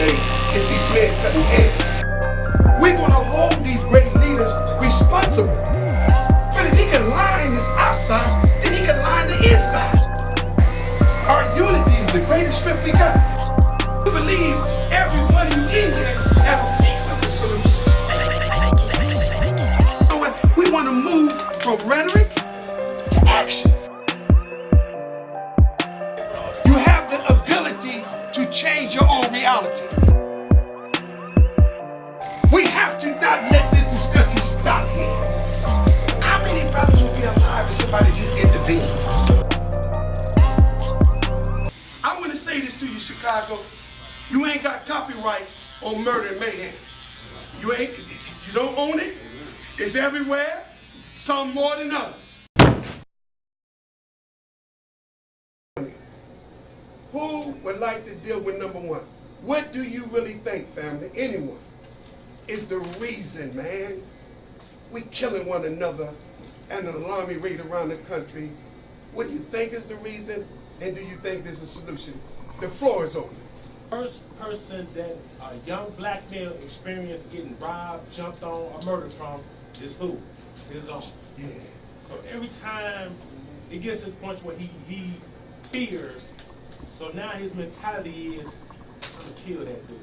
today is these men cutting heads. We're going to hold these great leaders responsible. But if he can line his outside, then he can line the inside. Our unity is the greatest strength we got. We believe every one of you in here have a piece of the solution. So we want to move from rhetoric to action. You have the ability to change your own reality. We have to not let this discussion stop here. How many brothers would be alive if somebody just intervened? I want to say this to you, Chicago. You ain't got copyrights on murder and mayhem. You don't own it. It's everywhere, some more than others. Who would like to deal with number one? What do you really think, family? Anyone? Is the reason, man, we killing one another and an alarming rate around the country. What do you think is the reason, and do you think there's a solution? The floor is open. First person that a young black male experienced getting robbed, jumped on, or murdered from is who? His own. Yeah. So every time it gets to the point where he fears, so now his mentality is, I'm gonna kill that dude.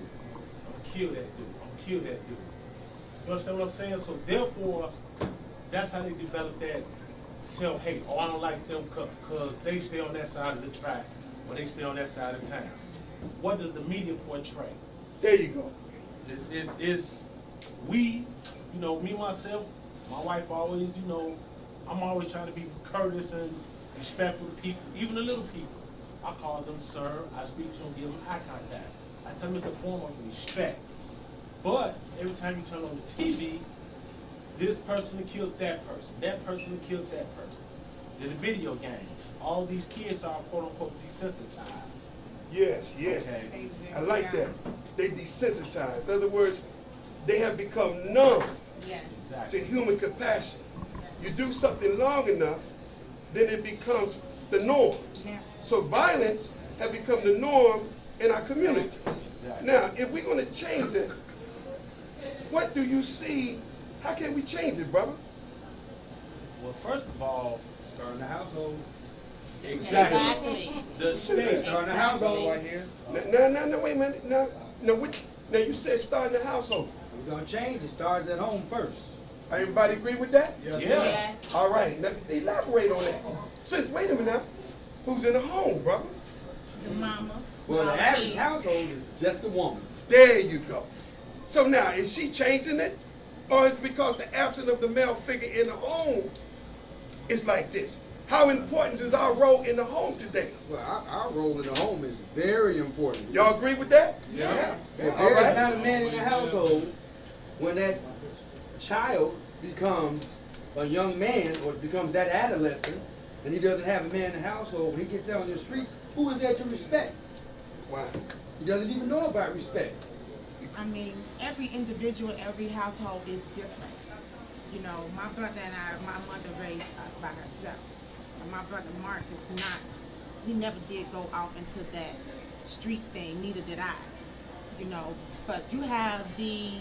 I'm gonna kill that dude. I'm gonna kill that dude. You understand what I'm saying? So therefore, that's how they develop that self-hate. Oh, I don't like them because they stay on that side of the track, or they stay on that side of town. What does the media portray? There you go. It's we, you know, me, myself, my wife always, you know, I'm always trying to be courteous and respectful to people, even the little people. I call them sir, I speak to them, give them eye contact. I tell them it's a form of respect. But every time you turn on the TV, this person killed that person killed that person. In the video games, all these kids are quote unquote desensitized. Yes, yes. Okay. I like that. They desensitized. In other words, they have become numb Exactly. to human compassion. You do something long enough, then it becomes the norm. Yeah. So violence has become the norm in our community. Exactly. Now, if we're going to change it, what do you see? How can we change it, brother? Well, first of all, Start in the household. Exactly. the state. Start in the household right here. No, wait a minute. Now you said start in the household. We're gonna change. It starts at home first. Everybody agree with that? Yeah. Yes. All right, now elaborate on that. Sis, wait a minute now. Who's in the home, brother? The mama. Well, the all average kids. household is just a woman. There you go. So now, is she changing it? Or is it because the absence of the male figure in the home is like this? How important is our role in the home today? Well, our role in the home is very important. Y'all agree with that? Yeah. If All there's right. not a man in the household, when that child becomes a young man or becomes that adolescent, and he doesn't have a man in the household, when he gets out on the streets, who is there to respect? Wow. He doesn't even know about respect. I mean, every individual, every household is different. You know, my brother and I, my mother raised us by herself. And my brother Mark is not, he never did go off into that street thing, neither did I. You know, but you have these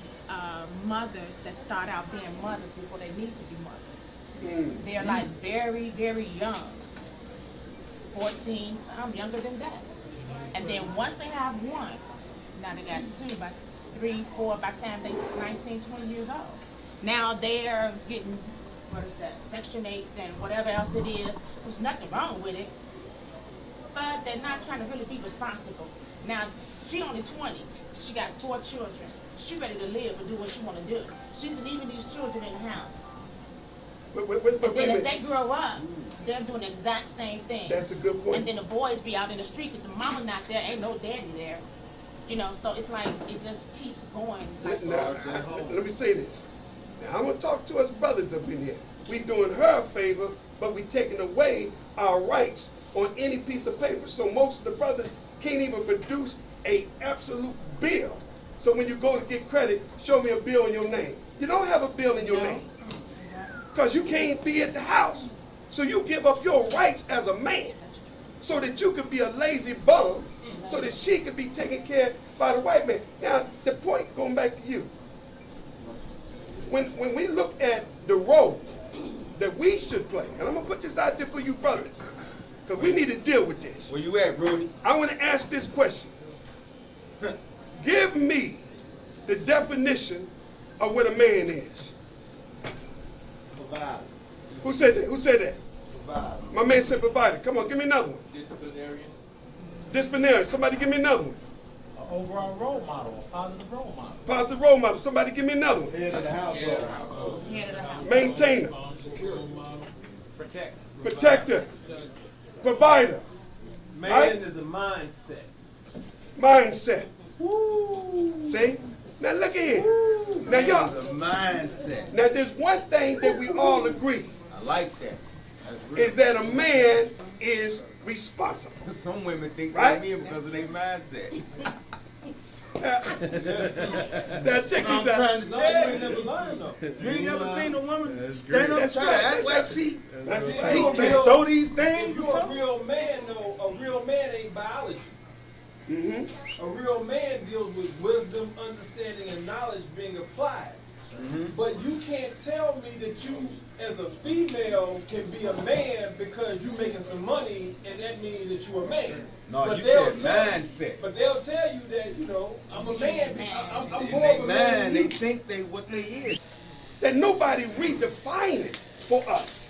mothers that start out being mothers before they need to be mothers. They're like very, very young. 14, I'm younger than that. And then once they have one, now they got two, by 3, 4, by the time they're 19, 20 years old. Now they're getting, what is that, Section 8s and whatever else it is. There's nothing wrong with it. But they're not trying to really be responsible. Now, she only 20. She got 4 children. She ready to live and do what she want to do. She's leaving these children in the house. But And then wait as they grow up, they're doing the exact same thing. That's a good point. And then the boys be out in the street with the mama not there, ain't no daddy there. You know, so it's like, it just keeps going. Like, Now, let me say this. Now, I'm going to talk to us brothers up in here. We doing her a favor, but we taking away our rights on any piece of paper. So most of the brothers can't even produce a absolute bill. So when you go to get credit, show me a bill in your name. You don't have a bill in your name because you can't be at the house. So you give up your rights as a man. so that you could be a lazy bum, so that she could be taken care of by the white man. Now, the point, going back to you, when we look at the role that we should play, and I'm going to put this out there for you brothers, because we need to deal with this. Where you at, Rudy? I want to ask this question. Give me the definition of what a man is. Provider. Who said that? Who said that? Provider. My man said provider. Come on, give me another one. Disciplinarian. Disciplinarian. Somebody give me another one. An overall role model, a positive role model. Positive role model. Somebody give me another one. Head of the household. Head of the house. Maintainer. Protect. Protector. Provider. Man Right? is a mindset. Mindset. See? Now look at here. Now y'all. The mindset. Now there's one thing that we all agree I like that. That's real. is that a man is responsible. Some women think Right? they're men because of their mindset. Now check this out. No, you ain't never learned though. You ain't never seen a woman stand stand up and try to act like she That's See, right. you a can real- throw these things You or a something. real man though. A real man ain't biology. A real man deals with wisdom, understanding, and knowledge being applied. But you can't tell me that you, as a female, can be a man because you making some money, and that means that you're a man. No, But you they'll said tell- mindset. But they'll tell you that, you know, I'm a man. I'm See, more they of a man man, than they you. think they what they is. That nobody redefine it for us.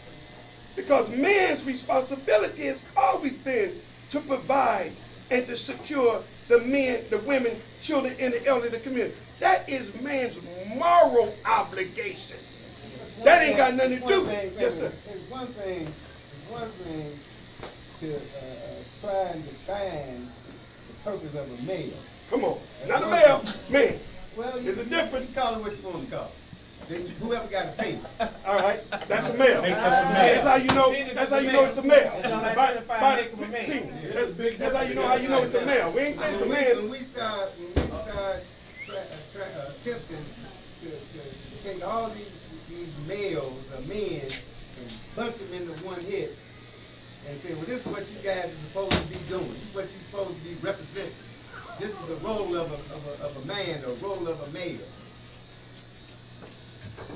Because man's responsibility has always been to provide and to secure the men, the women, children, and the elderly of the community. That is man's moral obligation. That ain't got nothing to do. Yes, sir. It's one thing to try and define the purpose of a male. Come on. Not a male, man. Well, There's a difference. You call it what you want to call it. Whoever got a paint. All right, that's a male. Makes us a male. That's how you know. That's how you know it's a male. It's not By identifying the make of a man. penis. That's how you know it's a male. We ain't saying it's a man. When we start attempting to take all these males or men and bunch them into one hit and say, well, this is what you guys are supposed to be doing. This is what you're supposed to be representing. This is the role of a man or role of a male.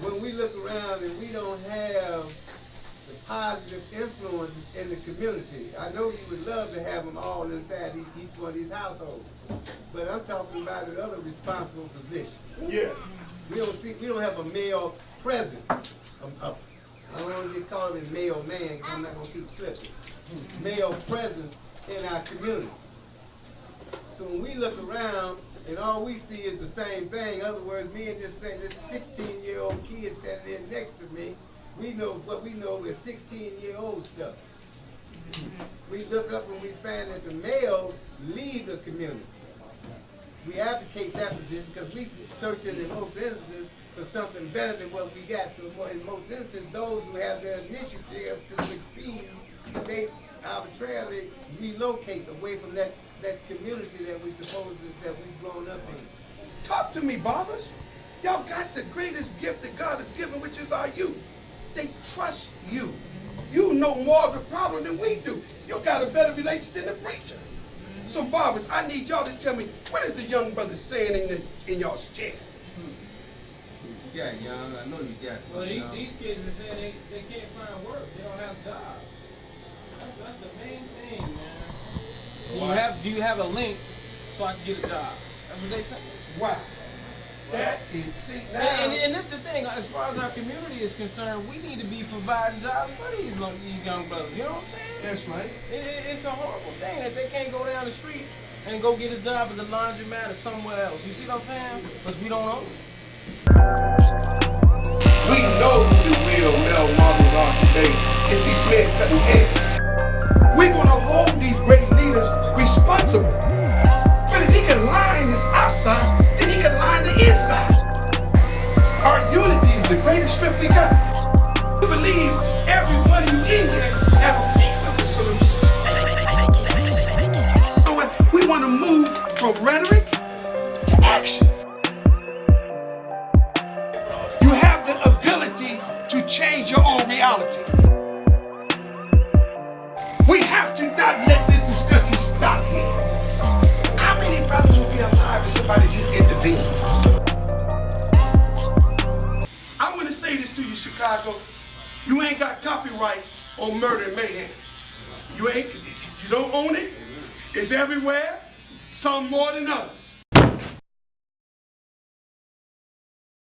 When we look around and we don't have the positive influence in the community, I know you would love to have them all inside each one of these households, but I'm talking about another responsible position. Yes. We don't have a male president. I don't want to get called a male man because I'm not going to keep flipping. Male presence in our community. So when we look around and all we see is the same thing, in other words, me and this 16-year-old kid standing there next to me, we know what we know is 16-year-old stuff. We look up and we find that the males lead the community. We advocate that position because we searching in most instances for something better than what we got. So in most instances, those who have the initiative to succeed, they arbitrarily relocate away from that community that we suppose that we've grown up in. Talk to me, barbers. Y'all got the greatest gift that God has given, which is our youth. They trust you. You know more of the problem than we do. You got a better relation than the preacher. So, barbers, I need y'all to tell me, what is the young brother saying in y'all's chair? You got young. I know you got some. Well, young. these kids are saying they can't find work. They don't have jobs. That's the main thing, man. Do you have a link so I can get a job? That's what they say. Wow. That is, see, now, And this is the thing, as far as our community is concerned, we need to be providing jobs for these young brothers. You know what I'm saying? that's right. It's a horrible thing that they can't go down the street and go get a job at the laundromat or somewhere else. You see what I'm saying? Because we don't own it. We know who the real male models are today. It's these men cutting heads. We're going to hold these great leaders responsible. But if he can line his outside, then he can line the inside. Our unity is the greatest strength we got. We believe every one of you in here have a piece of the solution. You know what? We want to move from rhetoric to action. You have the ability to change your own reality. We have to not let this intervene. I want to say this to you, Chicago. You ain't got copyrights on murder and mayhem. You don't own it. It's everywhere, some more than others.